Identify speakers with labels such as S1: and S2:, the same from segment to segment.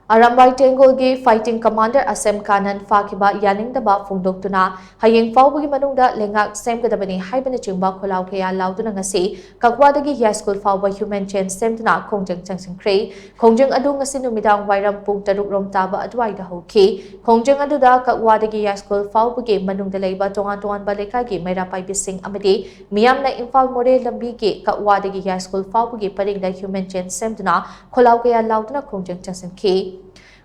S1: ARAMBAI TENGGOL fighting commander ASEM KANAN PHAKHIBA YANINGDABA PHONGDOKTUNA hayeng Phaoba manungda lengak semgadabani haibana chingba kholau kaya lauduna ngasi Kakwa Dagi Yaiskul Phaoba human chain Shemduna Khongjang Changshinkhre Khongjang adu ngasi numidang wairam pung 6 rom taba adwaida hoki Khongjang aduda Kakwa Dagi Yaiskul Phaoba ge manungda leiba tongan baleka ge maira paibising amadi miyamna Imphal More lambi ge Kakwa Dagi Yaiskul Phaoba ge paringda human chain Shemduna kholau kaya lauduna Khongjang Changshinkhre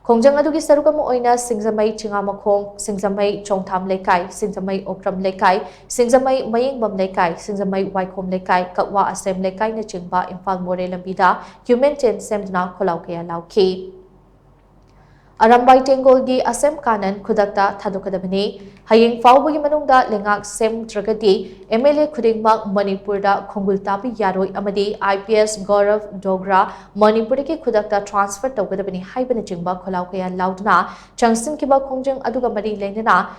S1: Khongjang adugi sarukam oina Singjamai Chingamakhong, Singjamai Chongtham Lekai, Singjamai Okram Lekai, Singjamai Mayingbam Lekai, Singjamai Waikhom Lekai, Kakwa ASEM Lekai na chingba Imphal More lambida human chain Shemduna kholau kaya lauki. ARAMBAI TENGGOL ASEM KANAN khudakta thadokadabani hayeng Phaoba manungda lengak semdragadi MLA khudingmak Manipurda khongul tabi yaroi amadi IPS Gaurav Dogra Manipuri ki khudakta transfer tawgadabani haibana chingba kholau kaya laudna Changshinkhre Khongjang aduga mari lengna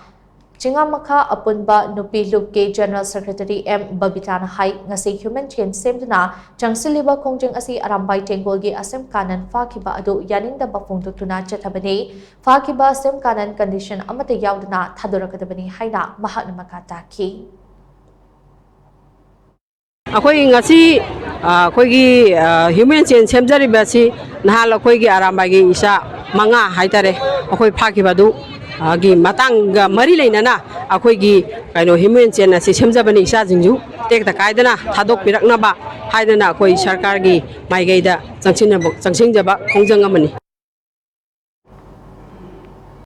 S1: Chingamakha apunba nupi lupke General Secretary M Babitana hai ngasi human chain Shemduna Changshinkhre Khongjang asi ARAMBAI TENGGOL ASEM KANAN PHAKHIBA adu YANINGDABA PHONGDOKTUNA chathabani PHAKHIBA ASEM KANAN condition amata yauduna thadorakadabani haina mahakna makata ki
S2: Akoi ngasi akoigi human chain semjaribasi nahal akoigi ARAMBAI gi isa manga haitare akoi PHAKHIBA du gi matanga mari leinana akoigi kaino human chain asi semjabani isa jingju tekta kaidana thadok piraknaba haidana akoi sarkar gi maigaida changsingjaba Khongjang amani